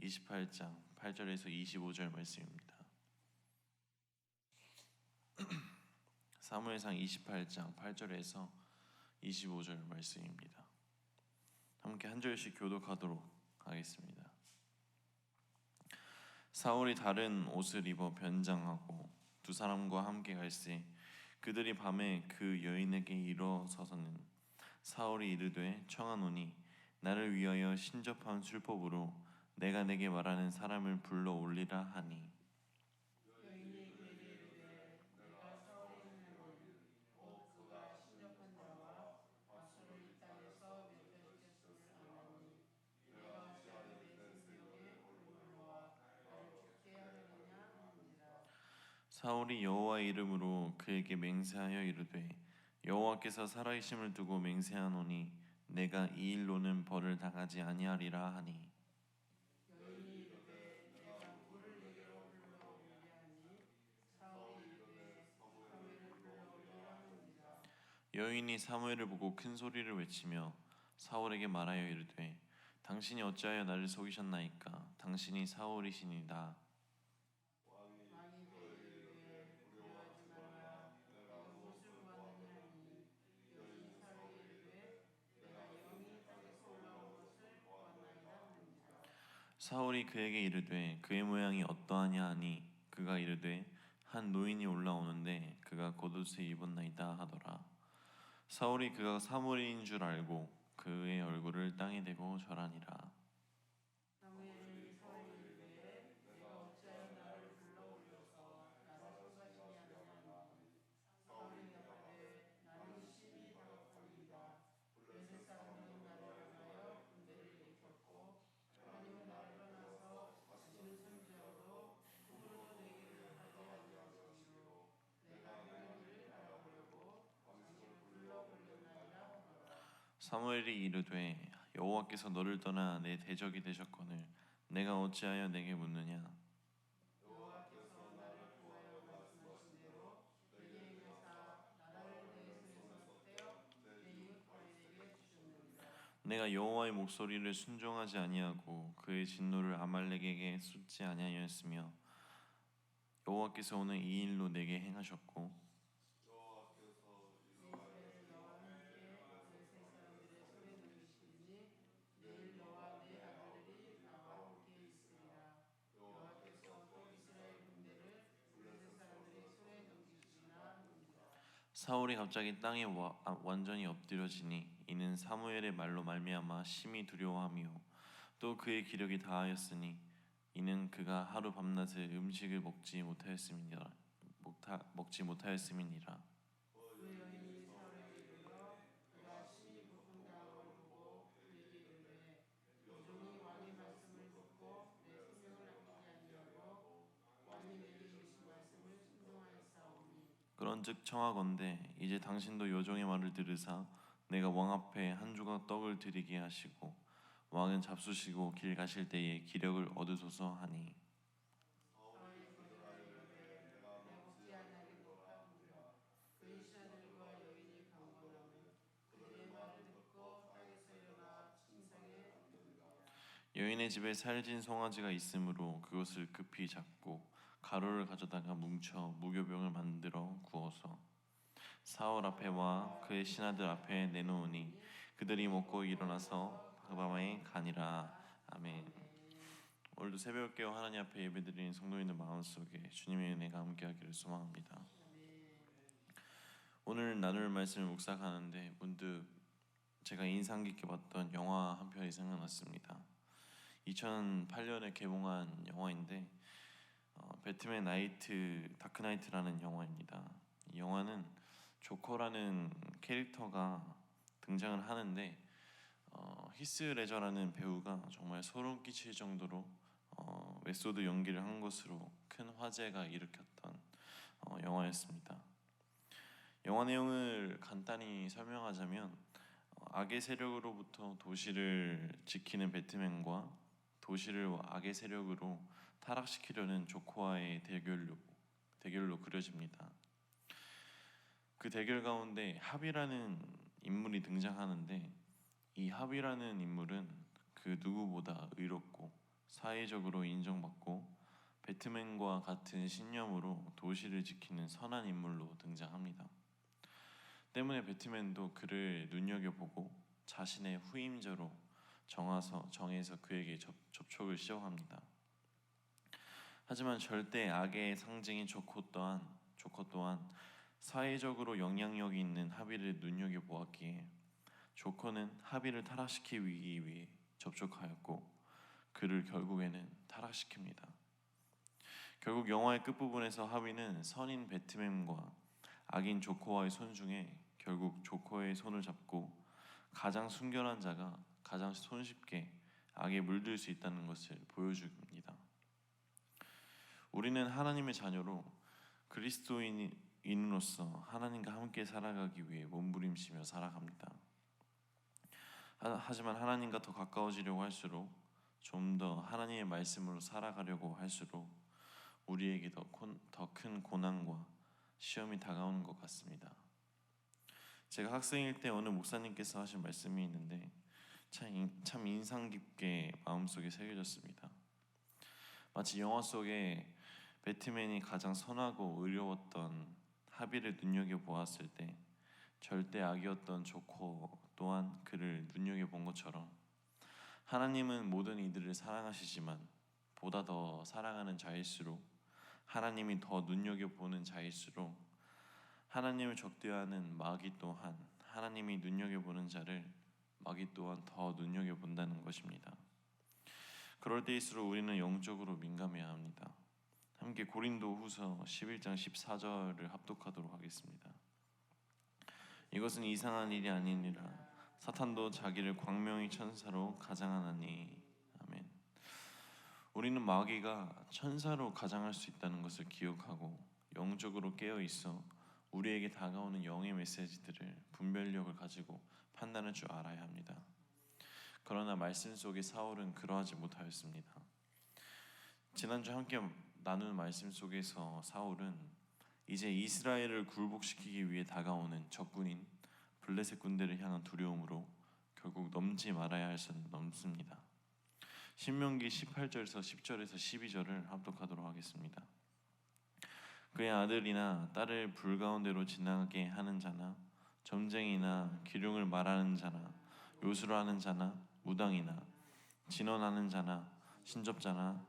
28장 8절에서 25절 말씀입니다. 사무엘상 28장 8절에서 25절 말씀입니다. 함께 한 절씩 교독하도록 하겠습니다. 사울이 다른 옷을 입어 변장하고 두 사람과 함께 갈새 그들이 밤에 그 여인에게 일어서서는 사울이 이르되 청하노니 나를 위하여 신접한 술법으로 내가 내게 말하는 사람을 불러 올리라 하니 사울이 여호와의 이름으로 그에게 맹세하여 이르되 여호와께서 살아계심을 두고 맹세하노니 내가 이 일로는 벌을 당하지 아니하리라 하니 여인이 사무엘을 보고 큰 소리를 외치며 사울에게 말하여 이르되 당신이 어찌하여 나를 속이셨나이까 당신이 사울이시니이다. 사울이 그에게 이르되 그의 모양이 어떠하냐 하니 그가 이르되 한 노인이 올라오는데 그가 겉옷을 입었나이다 하더라. 사울이 그가 사무엘인 줄 알고 그의 얼굴을 땅에 대고 절하니라. 사무엘이 이르되 여호와께서 너를 떠나 내 대적이 되셨거늘 내가 어찌하여 내게 묻느냐. 내가 여호와의 목소리를 순종하지 아니하고 그의 진노를 아말렉에게 쏟지 아니하였으며 여호와께서 오늘 이 일로 내게 행하셨고 사울이 갑자기 땅에 완전히 엎드려지니 이는 사무엘의 말로 말미암아 심히 두려워하며 또 그의 기력이 다하였으니 이는 그가 하루 밤낮을 음식을 먹지 못하였음이니라. 그런즉 청하건대 이제 당신도 여종의 말을 들으사 내가 왕 앞에 한 조각 떡을 드리게 하시고 왕은 잡수시고 길 가실 때에 기력을 얻으소서 하니 여인의 집에 살진 송아지가 있으므로 그것을 급히 잡고 가루를 가져다가 뭉쳐 무교병을 만들어 구워서 사울 앞에와 그의 신하들 앞에 내놓으니 그들이 먹고 일어나서 그 밤에 가니라. 아멘. 오늘도 새벽 깨어 하나님 앞에 예배드리는 성도님들 마음속에 주님의 은혜가 함께하기를 소망합니다. 오늘 나눌 말씀을 묵상하는데 문득 제가 인상 깊게 봤던 영화 한 편이 생각났습니다. 2008년에 개봉한 영화인데 배트맨 다크나이트라는 영화입니다. 이 영화는 조커라는 캐릭터가 등장을 하는데 히스 레저라는 배우가 정말 소름 끼칠 정도로 메소드 연기를 한 것으로 큰 화제가 일으켰던 영화였습니다. 영화 내용을 간단히 설명하자면 악의 세력으로부터 도시를 지키는 배트맨과 도시를 악의 세력으로 타락시키려는 조커와의 대결로 그려집니다. 그 대결 가운데 합이라는 인물이 등장하는데 이 합이라는 인물은 그 누구보다 의롭고 사회적으로 인정받고 배트맨과 같은 신념으로 도시를 지키는 선한 인물로 등장합니다. 때문에 배트맨도 그를 눈여겨보고 자신의 후임자로 정해서 그에게 접촉을 시작합니다. 하지만 절대 악의 상징인 조커 또한 사회적으로 영향력이 있는 하비를 눈여겨보았기에 조커는 하비를 타락시키기 위해 접촉하였고 그를 결국에는 타락시킵니다. 결국 영화의 끝부분에서 하비는 선인 배트맨과 악인 조커와의 손 중에 결국 조커의 손을 잡고 가장 순결한 자가 가장 손쉽게 악에 물들 수 있다는 것을 보여줍니다. 우리는 하나님의 자녀로 그리스도인으로서 하나님과 함께 살아가기 위해 몸부림치며 살아갑니다. 하지만 하나님과 더 가까워지려고 할수록 좀 더 하나님의 말씀으로 살아가려고 할수록 우리에게 더 큰 고난과 시험이 다가오는 것 같습니다. 제가 학생일 때 어느 목사님께서 하신 말씀이 있는데 참 인상 깊게 마음속에 새겨졌습니다. 마치 영화 속에 배트맨이 가장 선하고 의로웠던 하비를 눈여겨보았을 때 절대 악이었던 조커 또한 그를 눈여겨본 것처럼 하나님은 모든 이들을 사랑하시지만 보다 더 사랑하는 자일수록 하나님이 더 눈여겨보는 자일수록 하나님을 적대하는 마귀 또한 하나님이 눈여겨보는 자를 마귀 또한 더 눈여겨본다는 것입니다. 그럴 때일수록 우리는 영적으로 민감해야 합니다. 함께 고린도후서 11장 14절을 합독하도록 하겠습니다. 이것은 이상한 일이 아니니라 사탄도 자기를 광명의 천사로 가장하나니. 아멘. 우리는 마귀가 천사로 가장할 수 있다는 것을 기억하고 영적으로 깨어 있어 우리에게 다가오는 영의 메시지들을 분별력을 가지고 판단할 줄 알아야 합니다. 그러나 말씀 속의 사울은 그러하지 못하였습니다. 지난주 함께 나눈 말씀 속에서 사울은 이제 이스라엘을 굴복시키기 위해 다가오는 적군인 블레셋 군대를 향한 두려움으로 결국 넘지 말아야 할 선을 넘습니다. 신명기 18절에서 10절에서 12절을 합독하도록 하겠습니다. 그의 아들이나 딸을 불 가운데로 지나게 하는 자나 점쟁이나 기륭을 말하는 자나 요술을 하는 자나 무당이나 진언하는 자나 신접자나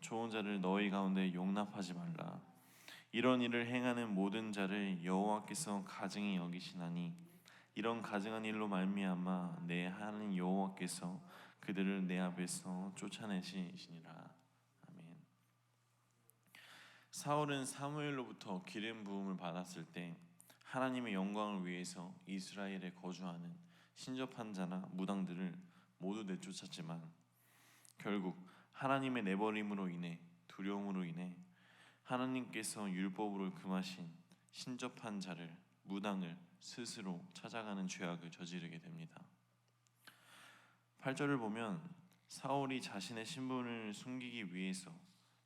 좋은 자를 너희 가운데 용납하지 말라. 이런 일을 행하는 모든 자를 여호와께서 가증히 여기시나니 이런 가증한 일로 말미암아 내 하나님 여호와께서 그들을 내 앞에서 쫓아내시니라. 아멘. 사울은 사무엘로부터 기름 부음을 받았을 때 하나님의 영광을 위해서 이스라엘에 거주하는 신접한 자나 무당들을 모두 내쫓았지만 결국 하나님의 내버림으로 인해 두려움으로 인해 하나님께서 율법으로 금하신 신접한 자를 무당을 스스로 찾아가는 죄악을 저지르게 됩니다. 8절을 보면 사울이 자신의 신분을 숨기기 위해서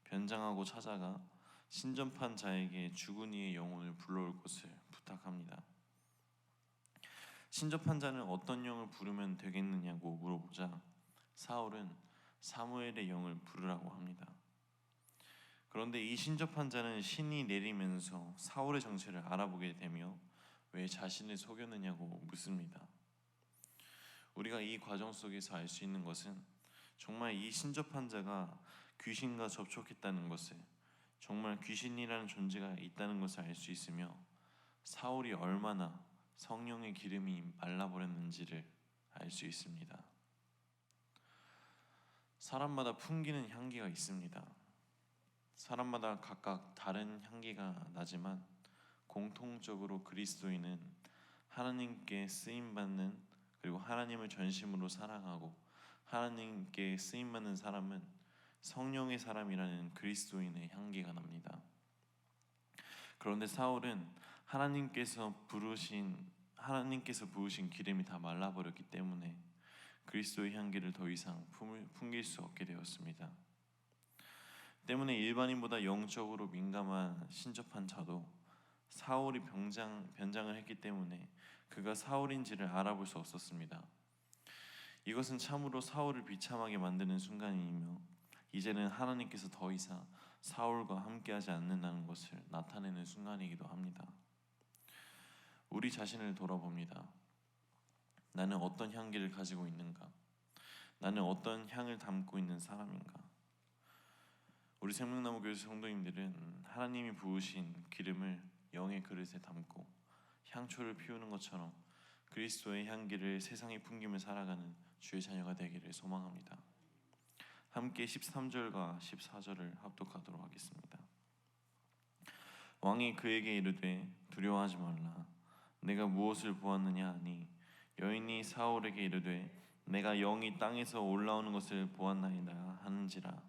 변장하고 찾아가 신접한 자에게 죽은 이의 영혼을 불러올 것을 부탁합니다. 신접한 자는 어떤 영을 부르면 되겠느냐고 물어보자 사울은 사무엘의 영을 부르라고 합니다. 그런데 이 신접한 자는 신이 내리면서 사울의 정체를 알아보게 되며 왜 자신을 속였느냐고 묻습니다. 우리가 이 과정 속에서 알 수 있는 것은 정말 이 신접한 자가 귀신과 접촉했다는 것을, 정말 귀신이라는 존재가 있다는 것을 알 수 있으며 사울이 얼마나 성령의 기름이 말라버렸는지를 알 수 있습니다. 사람마다 풍기는 향기가 있습니다. 사람마다 각각 다른 향기가 나지만 공통적으로 그리스도인은 하나님께 쓰임받는, 그리고 하나님을 전심으로 사랑하고 하나님께 쓰임받는 사람은 성령의 사람이라는 그리스도인의 향기가 납니다. 그런데 사울은 하나님께서 부으신 기름이 다 말라버렸기 때문에 그리스도의 향기를 더 이상 풍길 수 없게 되었습니다. 때문에 일반인보다 영적으로 민감한 신접한 자도 사울이 변장을 했기 때문에 그가 사울인지를 알아볼 수 없었습니다. 이것은 참으로 사울을 비참하게 만드는 순간이며 이제는 하나님께서 더 이상 사울과 함께하지 않는다는 것을 나타내는 순간이기도 합니다. 우리 자신을 돌아봅니다. 나는 어떤 향기를 가지고 있는가? 나는 어떤 향을 담고 있는 사람인가? 우리 생명나무 교회 성도님들은 하나님이 부으신 기름을 영의 그릇에 담고 향초를 피우는 것처럼 그리스도의 향기를 세상에 풍기며 살아가는 주의 자녀가 되기를 소망합니다. 함께 13절과 14절을 합독하도록 하겠습니다. 왕이 그에게 이르되 두려워하지 말라. 내가 무엇을 보았느냐 하니 여인이 사울에게 이르되 내가 영이 땅에서 올라오는 것을 보았나이다 하는지라.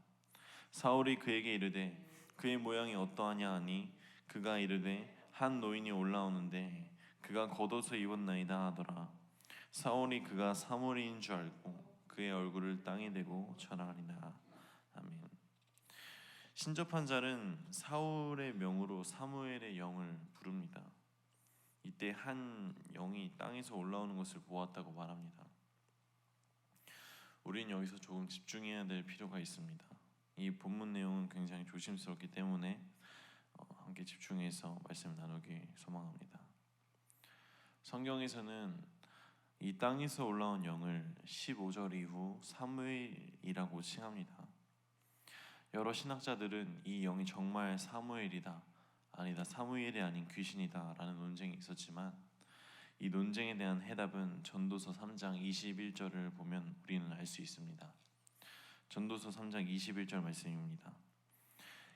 사울이 그에게 이르되 그의 모양이 어떠하냐 하니 그가 이르되 한 노인이 올라오는데 그가 겉옷을 입었나이다 하더라. 사울이 그가 사무엘인 줄 알고 그의 얼굴을 땅에 대고 절하리라. 아멘. 신접한 자는 사울의 명으로 사무엘의 영을 부릅니다. 이때 한 영이 땅에서 올라오는 것을 보았다고 말합니다. 우리는 여기서 조금 집중해야 될 필요가 있습니다. 이 본문 내용은 굉장히 조심스럽기 때문에 함께 집중해서 말씀 나누기 소망합니다. 성경에서는 이 땅에서 올라온 영을 15절 이후 사무엘이라고 칭합니다. 여러 신학자들은 이 영이 정말 사무엘이다, 아니다, 사무엘이 아닌 귀신이다 라는 논쟁이 있었지만 이 논쟁에 대한 해답은 전도서 3장 21절을 보면 우리는 알 수 있습니다. 전도서 3장 21절 말씀입니다.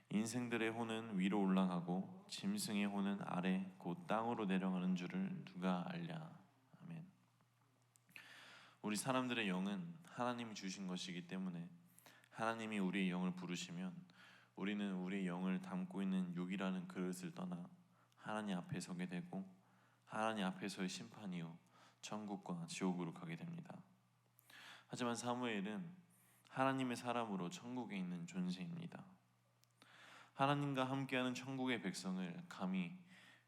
인생들의 혼은 위로 올라가고 짐승의 혼은 아래 곧 땅으로 내려가는 줄을 누가 알랴. 아멘. 우리 사람들의 영은 하나님이 주신 것이기 때문에 하나님이 우리의 영을 부르시면 우리는 우리의 영을 담고 있는 육이라는 그릇을 떠나 하나님 앞에 서게 되고 하나님 앞에서의 심판이요 천국과 지옥으로 가게 됩니다. 하지만 사무엘은 하나님의 사람으로 천국에 있는 존재입니다. 하나님과 함께하는 천국의 백성을 감히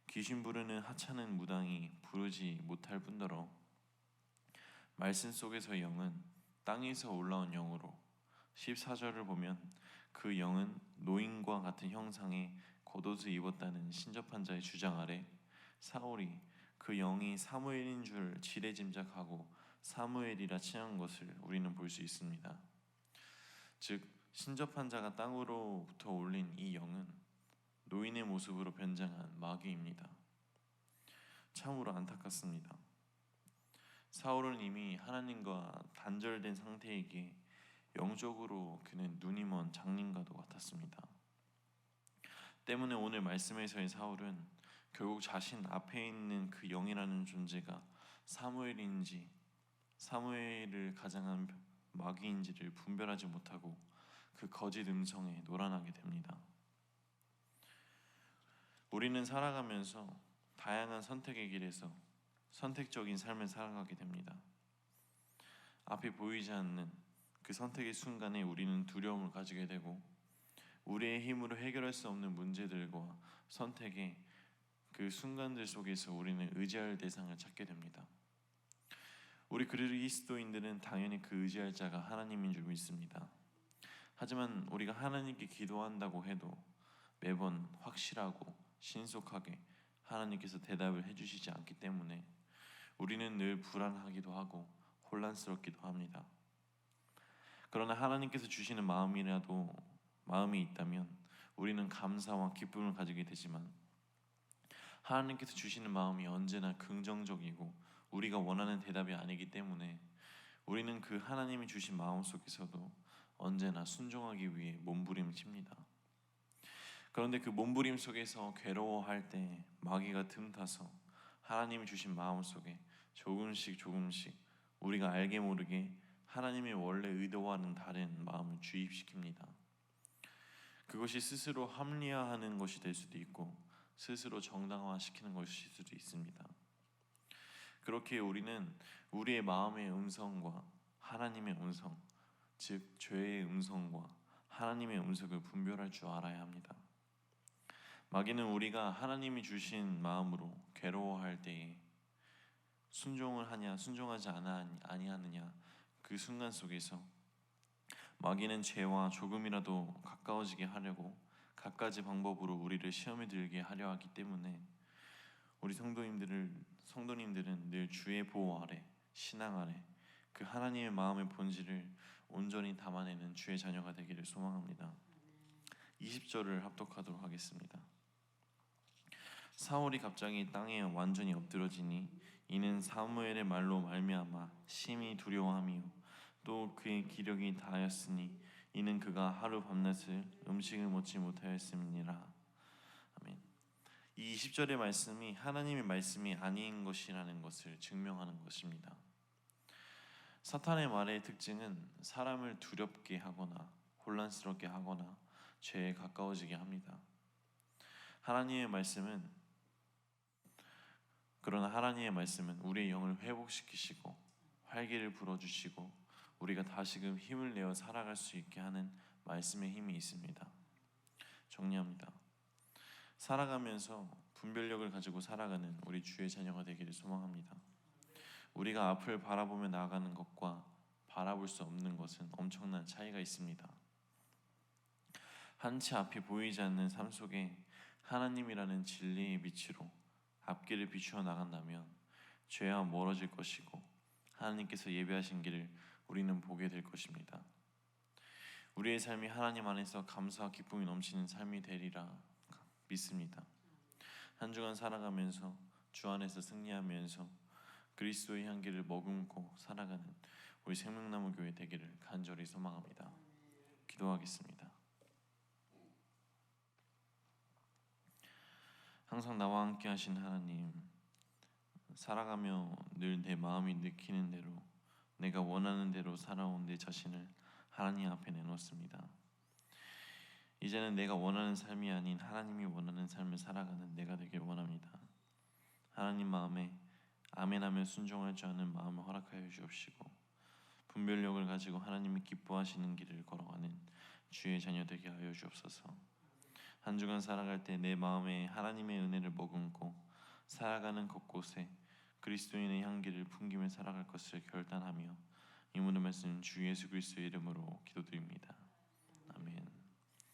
귀신 부르는 하찮은 무당이 부르지 못할 뿐더러 말씀 속에서의 영은 땅에서 올라온 영으로 14절을 보면 그 영은 노인과 같은 형상의 겉옷을 입었다는 신접한 자의 주장 아래 사울이 그 영이 사무엘인 줄 지레짐작하고 사무엘이라 칭한 것을 우리는 볼 수 있습니다. 즉 신접한 자가 땅으로부터 올린 이 영은 노인의 모습으로 변장한 마귀입니다. 참으로 안타깝습니다. 사울은 이미 하나님과 단절된 상태이기에 영적으로 그는 눈이 먼 장님과도 같았습니다. 때문에 오늘 말씀에서의 사울은 결국 자신 앞에 있는 그 영이라는 존재가 사무엘인지 사무엘을 가장한 마귀인지를 분별하지 못하고 그 거짓 음성에 노란하게 됩니다. 우리는 살아가면서 다양한 선택의 길에서 선택적인 삶을 살아가게 됩니다. 앞이 보이지 않는 그 선택의 순간에 우리는 두려움을 가지게 되고 우리의 힘으로 해결할 수 없는 문제들과 선택의 그 순간들 속에서 우리는 의지할 대상을 찾게 됩니다. 우리 그리스도인들은 당연히 그 의지할 자가 하나님인 줄 믿습니다. 하지만 우리가 하나님께 기도한다고 해도 매번 확실하고 신속하게 하나님께서 대답을 해주시지 않기 때문에 우리는 늘 불안하기도 하고 혼란스럽기도 합니다. 그러나 하나님께서 주시는 마음이 있다면 우리는 감사와 기쁨을 가지게 되지만 하나님께서 주시는 마음이 언제나 긍정적이고 우리가 원하는 대답이 아니기 때문에 우리는 그 하나님이 주신 마음 속에서도 언제나 순종하기 위해 몸부림칩니다. 그런데 그 몸부림 속에서 괴로워할 때 마귀가 틈타서 하나님이 주신 마음 속에 조금씩 우리가 알게 모르게 하나님의 원래 의도와는 다른 마음을 주입시킵니다. 그것이 스스로 합리화하는 것이 될 수도 있고 스스로 정당화시키는 것일 수도 있습니다. 그렇게 우리는 우리의 마음의 음성과 하나님의 음성, 즉 죄의 음성과 하나님의 음성을 분별할 줄 알아야 합니다. 마귀는 우리가 하나님이 주신 마음으로 괴로워할 때에 순종을 하냐 순종하지 아니하느냐 그 순간 속에서 마귀는 죄와 조금이라도 가까워지게 하려고 갖가지 방법으로 우리를 시험에 들게 하려 하기 때문에 우리 성도님들은 늘 주의 보호 아래, 신앙 아래 그 하나님의 마음의 본질을 온전히 담아내는 주의 자녀가 되기를 소망합니다. 20절을 합독하도록 하겠습니다. 사울이 갑자기 땅에 완전히 엎드러지니 이는 사무엘의 말로 말미암아 심히 두려워하며 또 그의 기력이 다하였으니 이는 그가 하루 밤낮을 음식을 먹지 못하였음이니라. 아멘. 이 20절의 말씀이 하나님의 말씀이 아닌 것이라는 것을 증명하는 것입니다. 사탄의 말의 특징은 사람을 두렵게 하거나 혼란스럽게 하거나 죄에 가까워지게 합니다. 그러나 하나님의 말씀은 우리의 영을 회복시키시고 활기를 불어주시고 우리가 다시금 힘을 내어 살아갈 수 있게 하는 말씀의 힘이 있습니다. 정리합니다. 살아가면서 분별력을 가지고 살아가는 우리 주의 자녀가 되기를 소망합니다. 우리가 앞을 바라보며 나아가는 것과 바라볼 수 없는 것은 엄청난 차이가 있습니다. 한치 앞이 보이지 않는 삶 속에 하나님이라는 진리의 빛으로 앞길을 비추어 나간다면 죄와 멀어질 것이고 하나님께서 예비하신 길을 우리는 보게 될 것입니다. 우리의 삶이 하나님 안에서 감사와 기쁨이 넘치는 삶이 되리라 믿습니다. 한 주간 살아가면서 주 안에서 승리하면서 그리스도의 향기를 머금고 살아가는 우리 생명나무 교회 되기를 간절히 소망합니다. 기도하겠습니다. 항상 나와 함께 하신 하나님, 살아가며 늘 내 마음이 느끼는 대로 내가 원하는 대로 살아온 내 자신을 하나님 앞에 내놓습니다. 이제는 내가 원하는 삶이 아닌 하나님이 원하는 삶을 살아가는 내가 되길 원합니다. 하나님 마음에 아멘하며 순종할 줄 아는 마음을 허락하여 주옵시고 분별력을 가지고 하나님이 기뻐하시는 길을 걸어가는 주의 자녀 되게 하여 주옵소서. 한 주간 살아갈 때 내 마음에 하나님의 은혜를 머금고 살아가는 곳곳에 그리스도인의 향기를 풍기며 살아갈 것을 결단하며 이 모든 말씀 주 예수 그리스도의 이름으로 기도드립니다.